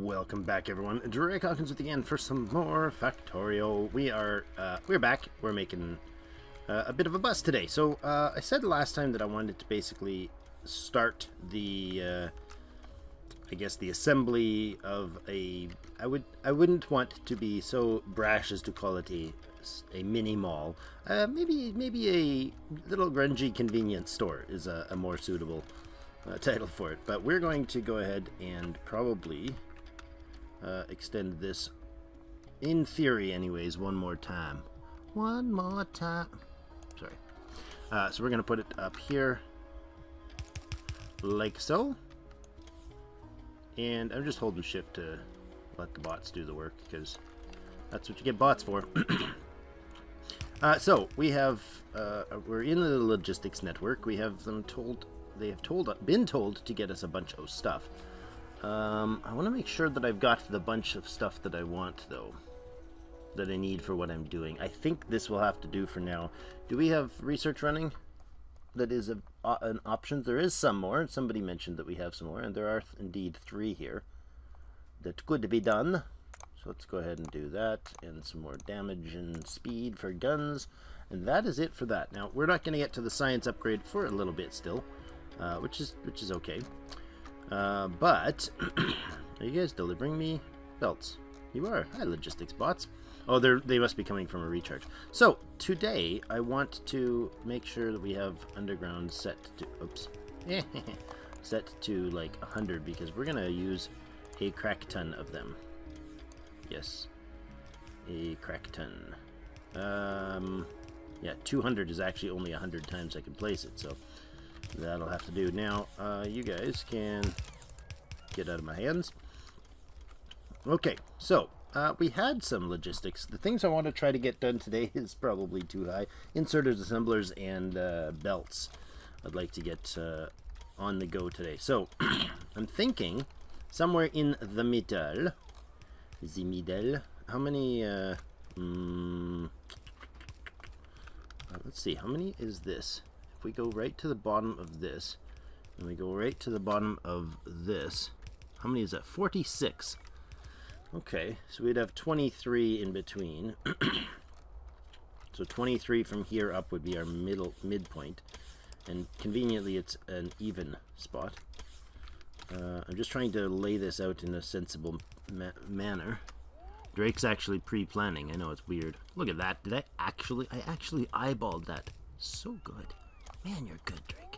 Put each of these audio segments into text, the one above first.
Welcome back, everyone. Hawkins with you again for some more Factorio. We're back. We're making a bit of a bust today. So I said last time that I wanted to basically start the I guess the assembly of a. I wouldn't want to be so brash as to call it a mini mall. Maybe a little grungy convenience store is a more suitable title for it. But we're going to go ahead and probably extend this, in theory anyways, one more time. Sorry. So we're going to put it up here like so. And I'm just holding shift to let the bots do the work, because that's what you get bots for. So we have, we're in the logistics network. We have them told, been told to get us a bunch of stuff. I want to make sure that I've got the bunch of stuff that I want, though, that I need for what I'm doing. I think this will have to do for now. Do we have research running? That is an option. There is some more. Somebody mentioned that we have some more, and there are indeed 3 here that could be done. So let's go ahead and do that, and some more damage and speed for guns, and that is it for that. Now we're not going to get to the science upgrade for a little bit still, which is okay. But are you guys delivering me belts? You are. Hi, logistics bots. Oh, they must be coming from a recharge. So today I want to make sure that we have underground set to set to like 100, because we're gonna use a crack ton of them. Yes, a crack ton. Yeah, 200 is actually only 100 times I can place it, so that'll have to do. Now, you guys can get out of my hands. Okay, so we had some logistics. The things I want to try to get done today is probably too high. Inserters, assemblers, and belts I'd like to get on the go today. So I'm thinking somewhere in the middle. How many? Let's see. How many is this? If we go right to the bottom of this, and we go right to the bottom of this, how many is that? 46. Okay, so we'd have 23 in between. So 23 from here up would be our midpoint, and conveniently it's an even spot. I'm just trying to lay this out in a sensible manner. Drake's actually pre-planning. I know it's weird. Look at that. I actually eyeballed that. So good. Man, you're good, Drake.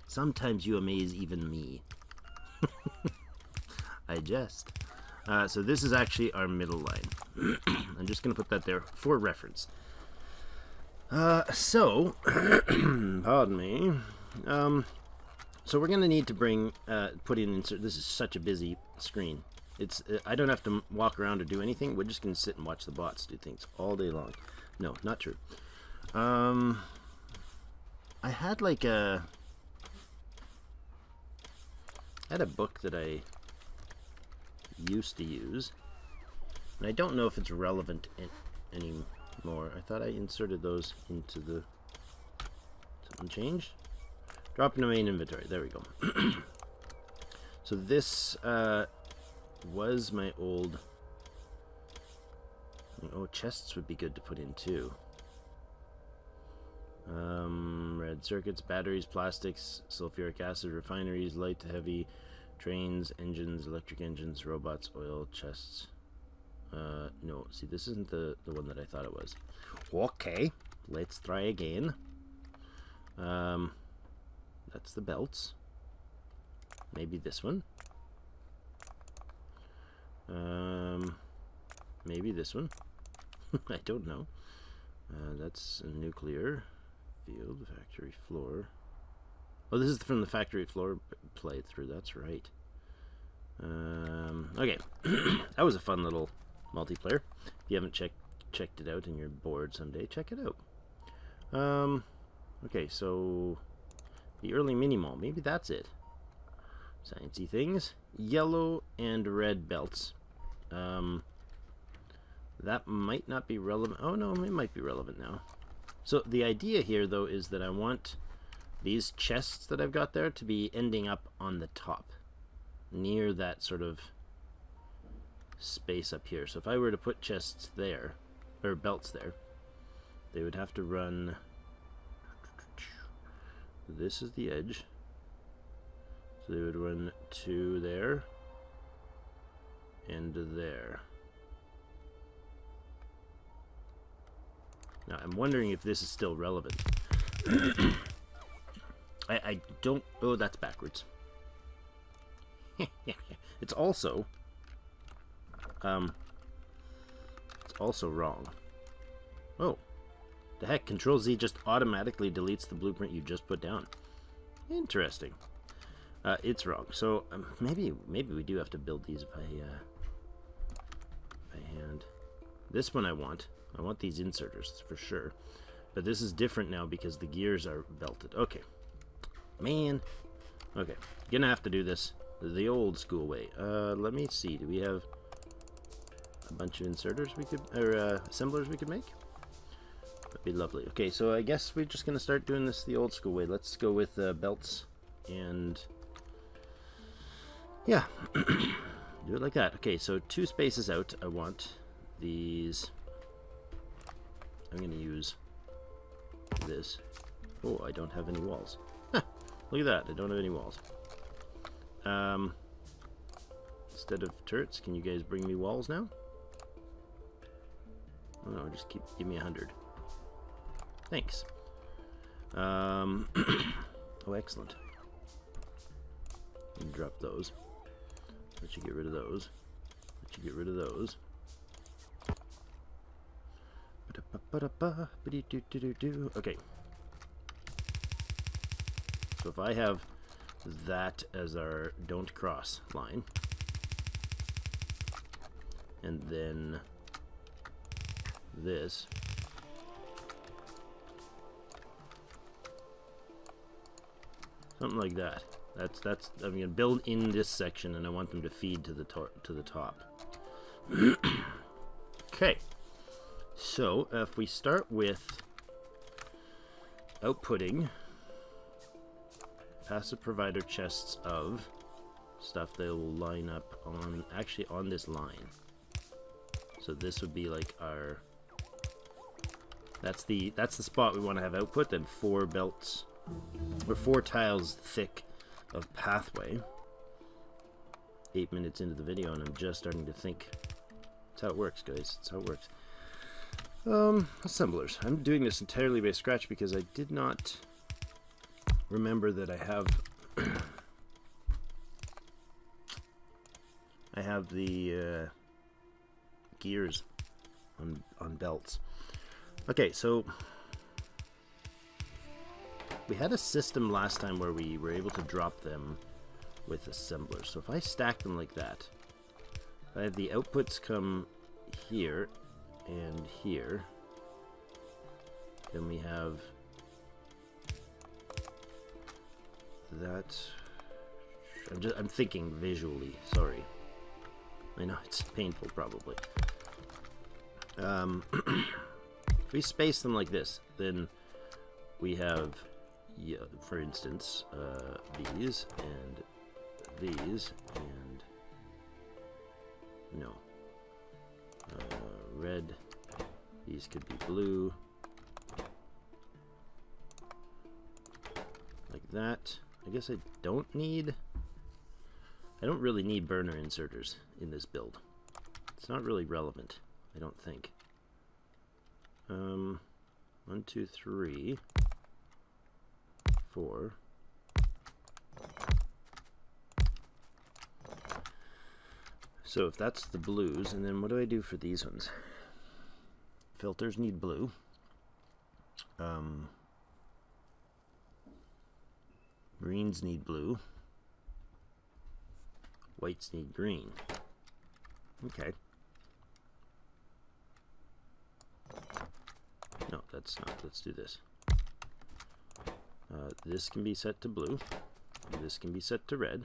Sometimes you amaze even me. I jest. So this is actually our middle line. I'm just going to put that there for reference. So, pardon me. So we're going to need to put in insert. This is such a busy screen. I don't have to walk around or do anything. We're just going to sit and watch the bots do things all day long. No, not true. I had like I had a book that I used to use, and I don't know if it's relevant anymore. I thought I inserted those into the... Something changed? Drop into main inventory. There we go. So this was my old... Oh, chests would be good to put in too. Red circuits, batteries, plastics, sulfuric acid, refineries, light to heavy, trains, engines, electric engines, robots, oil, chests. No, see, this isn't the one that I thought it was. Okay, let's try again. That's the belts. Maybe this one. Maybe this one. I don't know. That's a nuclear field, factory floor. Oh, this is from the factory floor playthrough. That's right. Okay, that was a fun little multiplayer. If you haven't checked it out and you're bored someday, check it out. Okay, so the early mini mall. Maybe that's it. Sciencey things. Yellow and red belts. That might not be relevant. Oh no, it might be relevant now. So the idea here, though, is that I want these chests that I've got there to be ending up on the top, near that sort of space up here. So if I were to put chests there, or belts there, they would have to run... This is the edge. So they would run to there and to there. Now I'm wondering if this is still relevant. I don't... Oh, that's backwards. It's also wrong. Oh, the heck, Control Z just automatically deletes the blueprint you just put down. Interesting. It's wrong. So maybe we do have to build these by hand. This one I want these inserters for sure, but this is different now because the gears are belted. Okay, man. Okay, gonna have to do this the old school way. Let me see. Do we have a bunch of inserters we could, or assemblers we could make? That'd be lovely. Okay, so I guess we're just gonna start doing this the old school way. Let's go with belts and yeah, do it like that. Okay, so 2 spaces out. I want these. I'm gonna use this. Oh, I don't have any walls. Look at that. I don't have any walls. Instead of turrets, can you guys bring me walls now? Oh, no, just give me 100. Thanks. Oh, excellent. And drop those. Let you get rid of those. Let you get rid of those. Okay. So if I have that as our don't cross line, and then this, something like that. That's I'm gonna build in this section, and I want them to feed to the top. Okay. So if we start with outputting passive provider chests of stuff that will line up on, actually on this line. So this would be like our, that's the spot we want to have output. Then 4 belts or 4 tiles thick of pathway. 8 minutes into the video and I'm just starting to think. That's how it works, guys. That's how it works. Assemblers. I'm doing this entirely by scratch because I did not remember that I have the gears on belts. Okay, so we had a system last time where we were able to drop them with assemblers. So if I stack them like that, if I have the outputs come here and here, then we have that. I'm thinking visually, sorry. I know it's painful probably. If we space them like this, then we have, yeah, for instance, these and these and no, red. These could be blue, like that. I guess I don't really need burner inserters in this build. It's not really relevant, I don't think. 1, 2, 3, 4. So if that's the blues, and then what do I do for these ones? Filters need blue. Greens need blue. Whites need green. Okay. No, that's not. Let's do this. This can be set to blue. This can be set to red.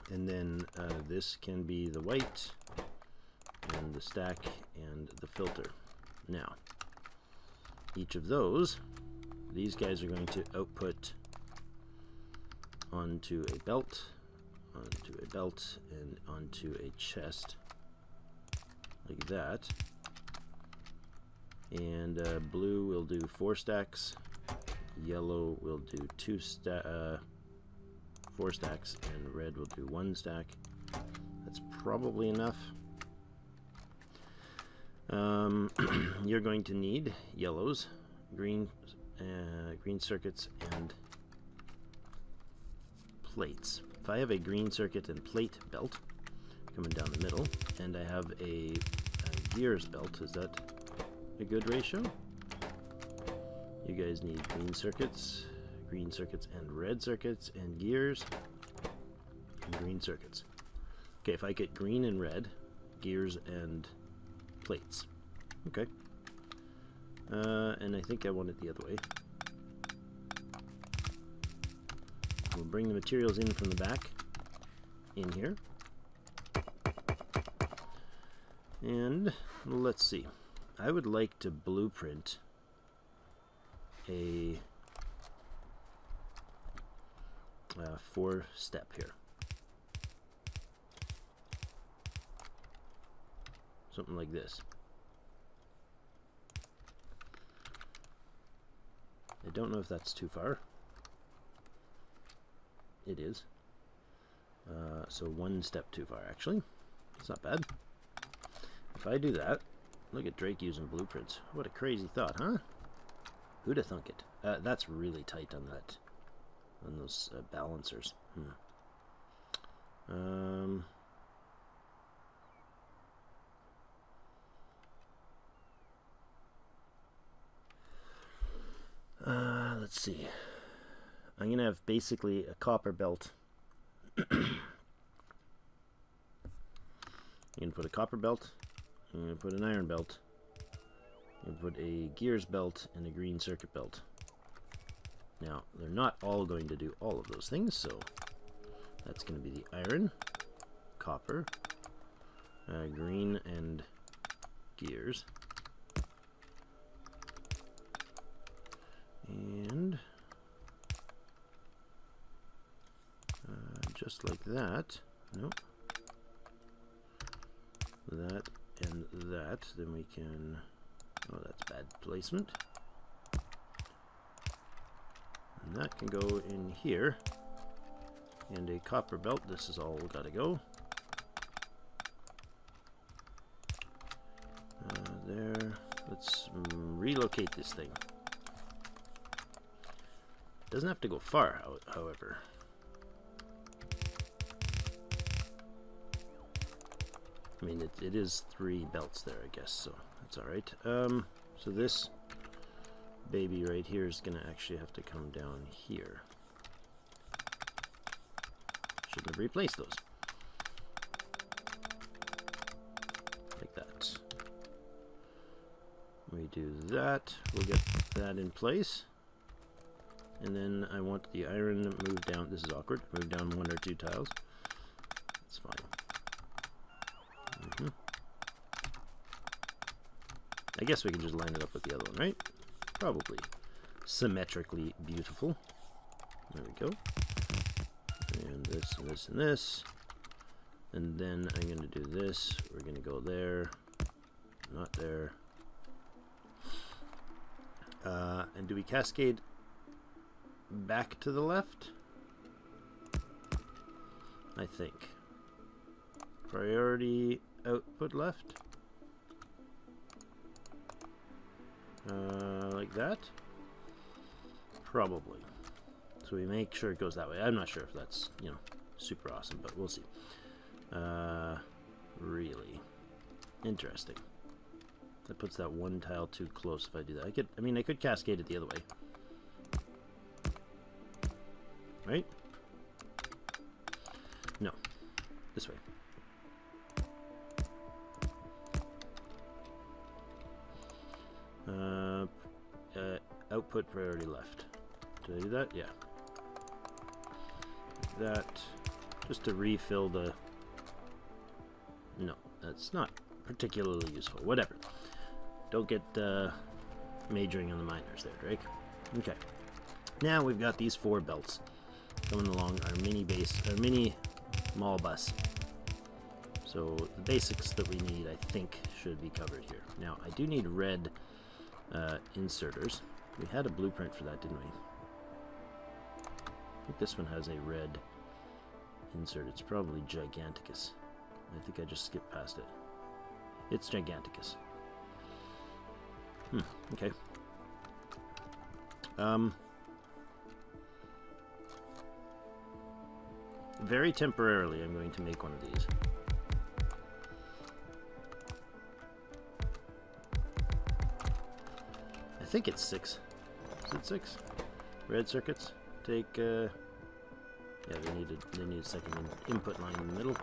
And then this can be the white, and the stack, and the filter. Now, each of those, these guys are going to output onto a belt, onto a belt, and onto a chest, like that. And blue will do 4 stacks, yellow will do 4 stacks, and red will do 1 stack. That's probably enough. You're going to need yellows, green circuits, and plates. If I have a green circuit and plate belt coming down the middle, and I have a gears belt, is that a good ratio? You guys need green circuits, and red circuits, and gears, and green circuits. Okay, if I get green and red, gears and plates. Okay. And I think I want it the other way. We'll bring the materials in from the back, in here. And let's see. I would like to blueprint a 4-step here. Something like this. I don't know if that's too far. It is. So 1 step too far, actually. It's not bad. If I do that, look at Drake using blueprints. What a crazy thought, huh? Who'd have thunk it? That's really tight on that, on those balancers. Let's see. I'm gonna have basically a copper belt. I'm gonna put a copper belt. I'm gonna put an iron belt. I'm gonna put a gears belt and a green circuit belt. Now, they're not all going to do all of those things, so that's going to be the iron, copper, green, and gears. And just like that. Nope. That and that. Then we can... Oh, that's bad placement. And that can go in here. And a copper belt. This is all gotta go. There. Let's relocate this thing. Doesn't have to go far, however. I mean, it is 3 belts there, I guess, so that's alright. So this baby right here is going to actually have to come down here. Shouldn't have replaced those. Like that. We do that. We'll get that in place. And then I want the iron moved down. This is awkward. Move down 1 or 2 tiles. That's fine. I guess we can just line it up with the other one, right? Probably. Symmetrically beautiful. There we go. And this and this and this. And then I'm going to do this. We're going to go there. Not there. And do we cascade back to the left? I think. Priority output left. Like that? Probably. So we make sure it goes that way. I'm not sure if that's, you know, super awesome, but we'll see. Really interesting. That puts that 1 tile too close if I do that. I could cascade it the other way. Right? No. This way. Output priority left. Did I do that? Yeah. That. Just to refill the... No, that's not particularly useful. Whatever. Don't get majoring on the minors there, Drake. Okay. Now we've got these 4 belts coming along our mini base, our mini mall bus. So the basics that we need, I think, should be covered here. Now, I do need red inserters. We had a blueprint for that, didn't we? I think this one has a red insert. It's probably Giganticus. I think I just skipped past it. It's Giganticus. Okay. Very temporarily, I'm going to make one of these. I think it's 6. Is it 6? Red circuits. Take, yeah, they need a second input line in the middle.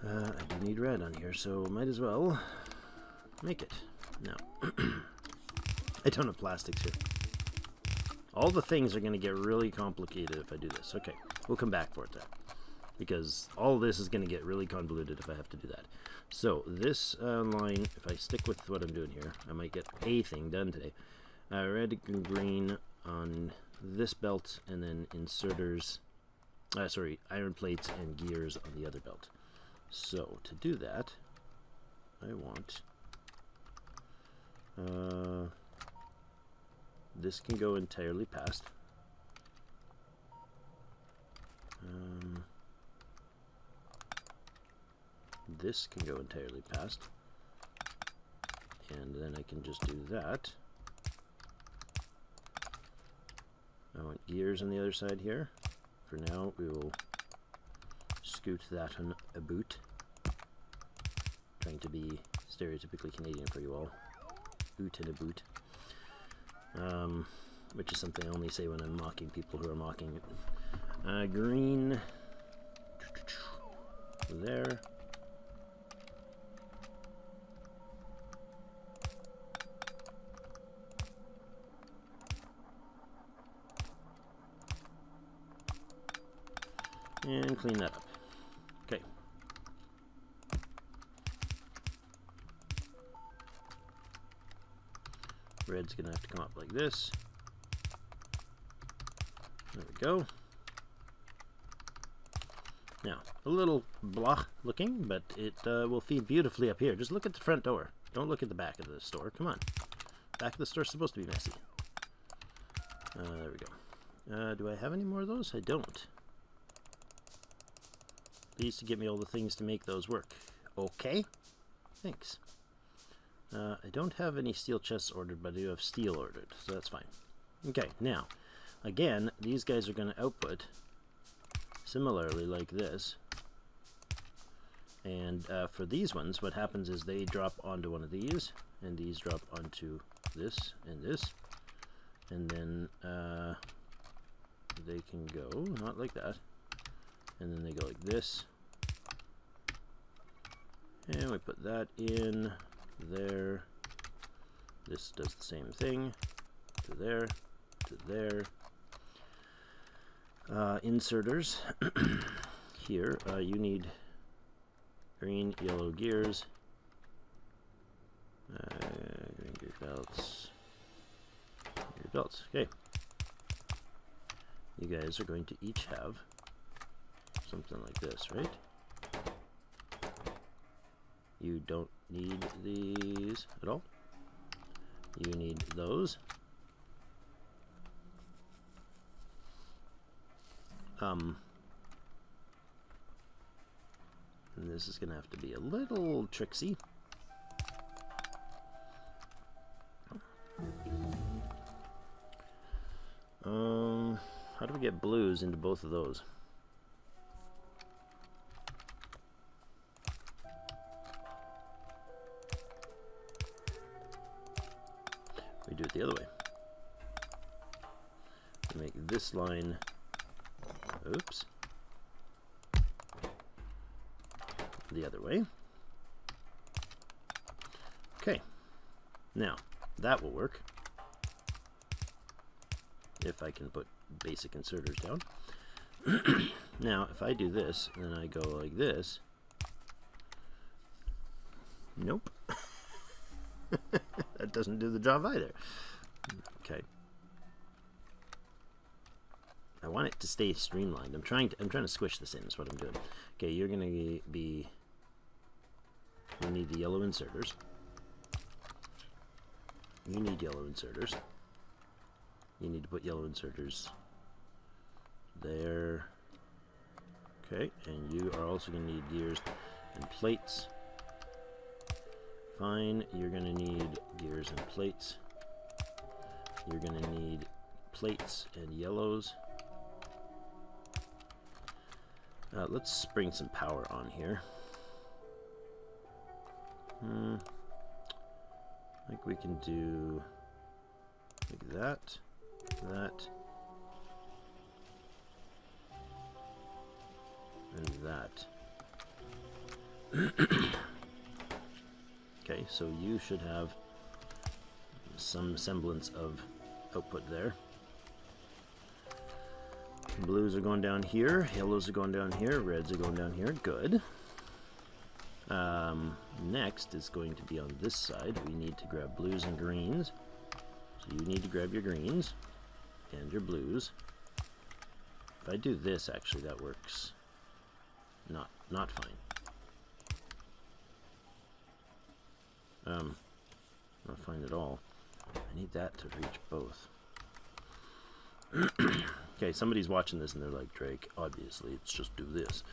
I do need red on here, so might as well make it. Now, I don't have plastics here. All the things are going to get really complicated if I do this. Okay, we'll come back for it then, because all this is going to get really convoluted if I have to do that. So this line, if I stick with what I'm doing here, I might get a thing done today. Red and green on this belt, and then inserters, sorry, iron plates and gears on the other belt. So to do that, I want this can go entirely past. This can go entirely past, and then I can just do that. I want gears on the other side here. For now, we will scoot that on a boot. Trying to be stereotypically Canadian for you all. Boot and a boot. Which is something I only say when I'm mocking people who are mocking it. Green. There. And clean that up. Okay. Red's gonna have to come up like this. There we go. Now, a little blah looking, but it will feed beautifully up here. Just look at the front door. Don't look at the back of the store. Come on. Back of the store's supposed to be messy. There we go. Do I have any more of those? I don't. Please to get me all the things to make those work. Okay. Thanks. I don't have any steel chests ordered, but I do have steel ordered, so that's fine. Okay, now, again, these guys are going to output similarly like this. And for these ones, what happens is they drop onto one of these, and these drop onto this and this. And then they can go, not like that. And then they go like this. And we put that in there. This does the same thing. To there, to there. Inserters. Here, you need green, yellow gears. Green gear belts. Gear belts. Okay. You guys are going to each have something like this, right? You don't need these at all. You need those. And this is gonna have to be a little tricksy. How do we get blues into both of those? We do it the other way. We make this line, oops, the other way. Okay, now that will work if I can put basic inserters down. Now if I do this and then I go like this, nope. That doesn't do the job either. Okay. I want it to stay streamlined. I'm trying to squish this in is what I'm doing. Okay, you're gonna be you need the yellow inserters. You need yellow inserters. You need to put yellow inserters there. Okay, and you are also going to need gears and plates. Fine, you're going to need gears and plates. You're going to need plates and yellows. Let's bring some power on here. I think we can do like that, that, and that. Okay, so you should have some semblance of output there. Blues are going down here, yellows are going down here, reds are going down here. Good. Next is going to be on this side. We need to grab blues and greens. So you need to grab your greens and your blues. If I do this, actually, that works not fine. Not fine at all. I need that to reach both. Okay, somebody's watching this and they're like, Drake, obviously it's just do this.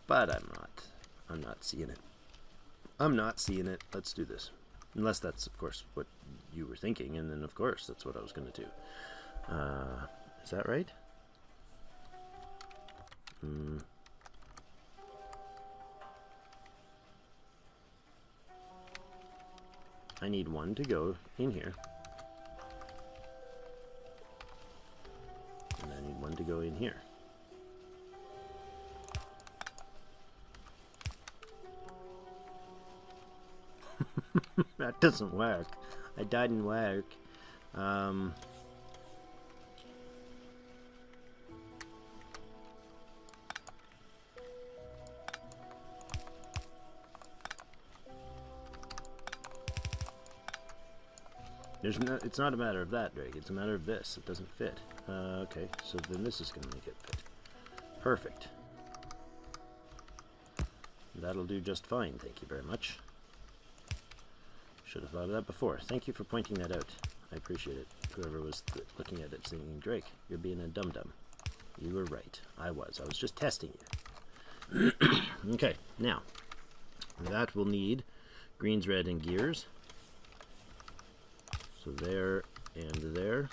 But I'm not seeing it. I'm not seeing it. Let's do this. Unless that's, of course, what you were thinking, and then, of course, that's what I was going to do. Is that right? I need one to go in here. And I need one to go in here. That doesn't work. It doesn't work. It's not a matter of that, Drake. It's a matter of this. It doesn't fit. Okay, so then this is going to make it fit. Perfect. That'll do just fine. Thank you very much. Should have thought of that before. Thank you for pointing that out. I appreciate it. Whoever was looking at it saying, Drake, you're being a dum-dum. You were right. I was just testing you. Okay, now, that will need greens, red, and gears. So there and there.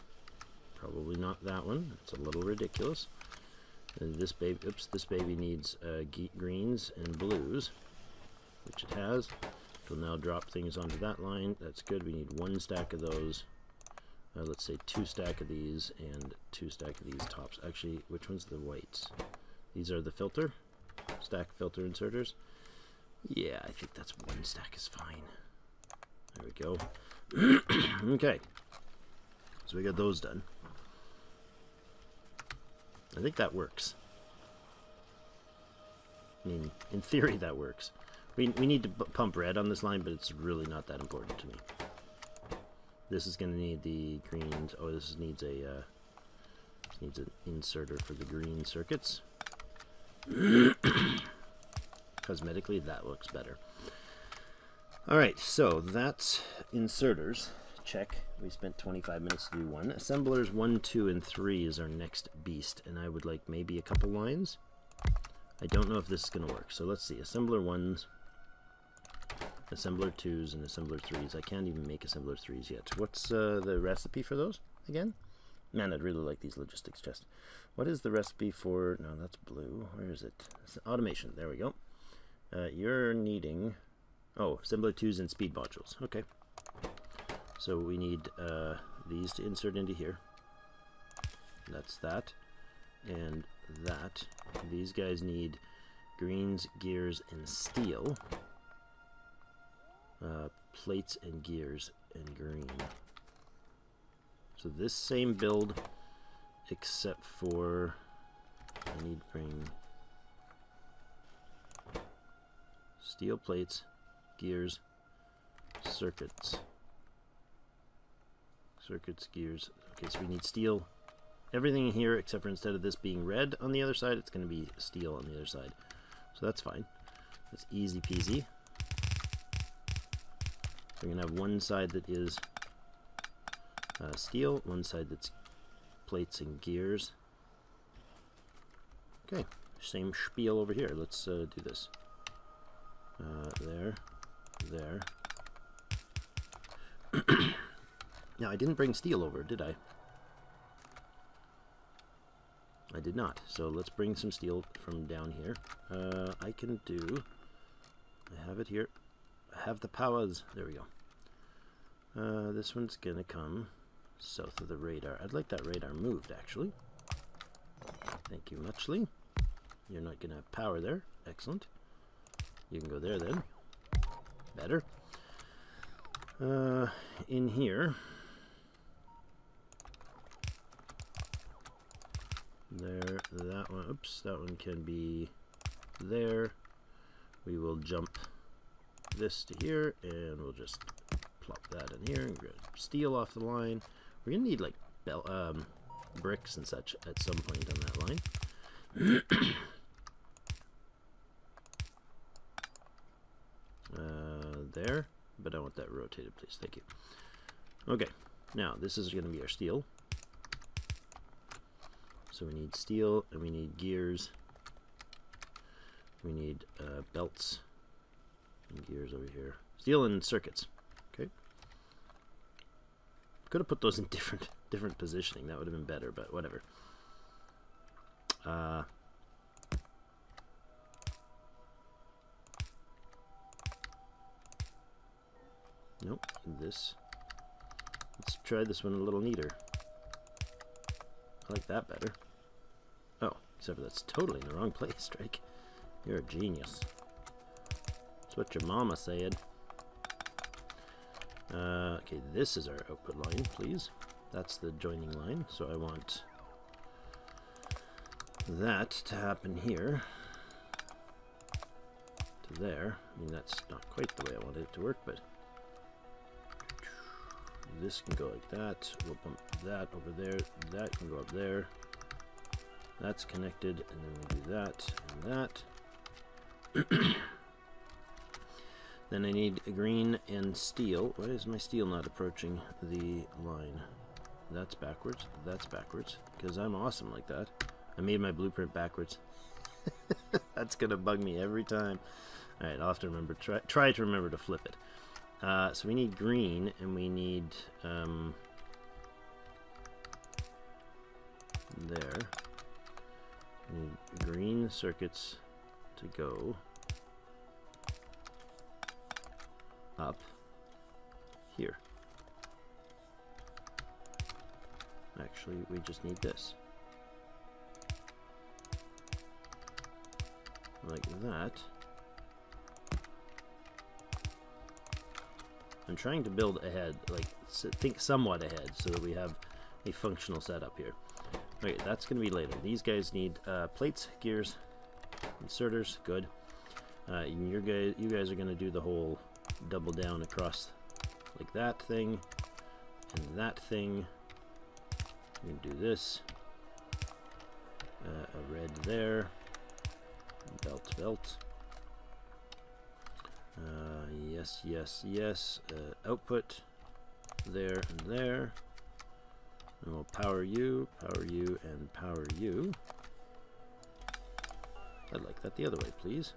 Probably not that one. It's a little ridiculous. And this baby needs greens and blues, which it has. We'll now drop things onto that line. That's good. We need one stack of those. Let's say 2 stack of these and 2 stack of these tops. Actually, which one's the whites? These are the filter. Stack filter inserters. Yeah, I think that's 1 stack is fine. There we go. Okay. So we got those done. I think that works. I mean, in theory that works. We need to pump red on this line, but it's really not that important to me. This is going to need the greens. Oh, this needs an inserter for the green circuits. Cosmetically, that looks better. Alright, so that's inserters. Check. We spent 25 minutes to do one. Assemblers 1, 2, and 3 is our next beast, and I would like maybe a couple lines. I don't know if this is going to work, so let's see. Assembler 1s, Assembler 2s, and Assembler 3s. I can't even make Assembler 3s yet. What's the recipe for those again? Man, I'd really like these logistics chests. What is the recipe for... No, that's blue. Where is it? It's automation. There we go. You're needing... Oh, Assembler 2s and speed modules. Okay. So we need these to insert into here. That's that. And that. These guys need greens, gears, and steel. Plates and gears and green. So this same build, except for I need to bring steel plates, gears, circuits. circuits, gears. Okay, so we need steel. Everything here, except for instead of this being red on the other side, it's going to be steel on the other side. So that's fine. That's easy peasy. So we're going to have one side that is steel, one side that's plates and gears. Okay, same spiel over here. Let's do this. There, there. Now, I didn't bring steel over, did I? I did not. So let's bring some steel from down here. I can do... I have it here. I have the powers. There we go. This one's gonna come south of the radar. I'd like that radar moved, actually. Thank you muchly. You're not gonna have power there. Excellent. You can go there then. Better. In here... There, that one, oops, that one can be there. We will jump this to here, and we'll just plop that in here and grab steel off the line. We're gonna need like bricks and such at some point on that line. There, but I want that rotated, please. Thank you. Okay, now this is gonna be our steel. So we need steel, and we need gears. We need belts and gears over here. Steel and circuits. Okay. Could have put those in different positioning. That would have been better, but whatever. Nope. This. Let's try this one a little neater. I like that better. Oh, except for that's totally in the wrong place, Drake. You're a genius. That's what your mama said. Okay, this is our output line, please. That's the joining line, so I want that to happen here. To there. I mean, that's not quite the way I wanted it to work, but this can go like that. We'll bump that over there. That can go up there. That's connected, and then we do that and that. Then I need green and steel. Why is my steel not approaching the line? That's backwards. That's backwards. Because I'm awesome like that. I made my blueprint backwards. That's gonna bug me every time. Alright, I'll have to remember. Try to remember to flip it. So we need green, and we need there. We need green circuits to go up here. Actually, we just need this. Like that. I'm trying to build ahead, like think somewhat ahead, so that we have a functional setup here. Okay, that's going to be later. These guys need plates, gears, inserters. Good. You guys are going to do the whole double down across like that thing and that thing. You can do this. A red there. Belt, belt. Yes, yes, yes. Output there and there. And we'll power you, and power you. I'd like that the other way, please.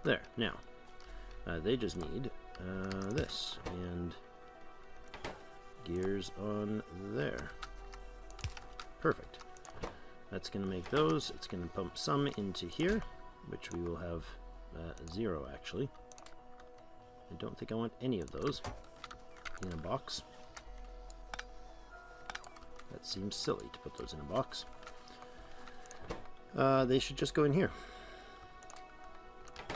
There. Now, they just need this. And gears on there. Perfect. That's going to make those. It's going to pump some into here, which we will have 0, actually. I don't think I want any of those in a box. That seems silly to put those in a box. They should just go in here.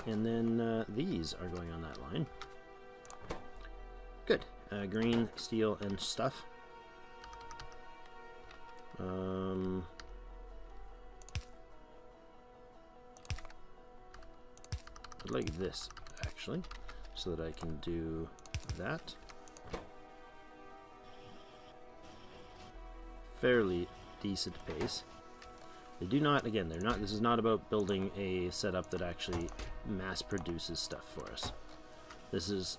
And then these are going on that line. Good. Green, steel, and stuff. I'd like this, actually, so that I can do that. fairly decent pace. They do not, again, they're not, this is not about building a setup that actually mass produces stuff for us. This is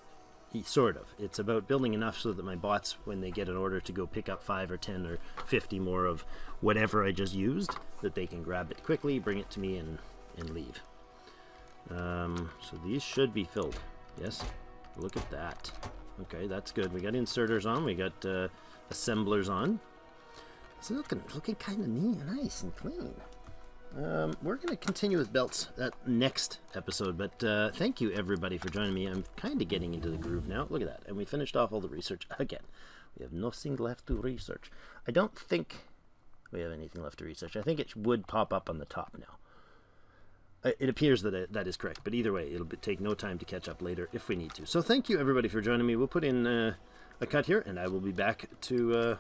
sort of. It's about building enough so that my bots, when they get an order to go pick up 5 or 10 or 50 more of whatever I just used, that they can grab it quickly, bring it to me, and leave. So these should be filled. Yes, look at that. Okay, that's good. We got inserters on, we got assemblers on. It's looking kind of neat, nice and clean. We're going to continue with belts that next episode, but thank you everybody for joining me. I'm kind of getting into the groove now. Look at that. And we finished off all the research again. We have nothing left to research. I don't think we have anything left to research. I think it would pop up on the top now. It appears that that is correct, but either way, it'll take no time to catch up later if we need to. So thank you everybody for joining me. We'll put in a cut here, and I will be back to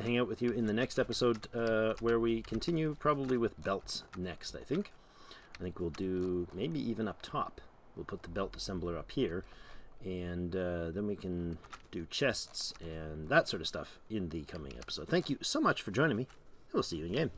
hang out with you in the next episode, where we continue probably with belts next. I think we'll do maybe even up top. We'll put the belt assembler up here, and then we can do chests and that sort of stuff in the coming episode. Thank you so much for joining me. We'll see you in game.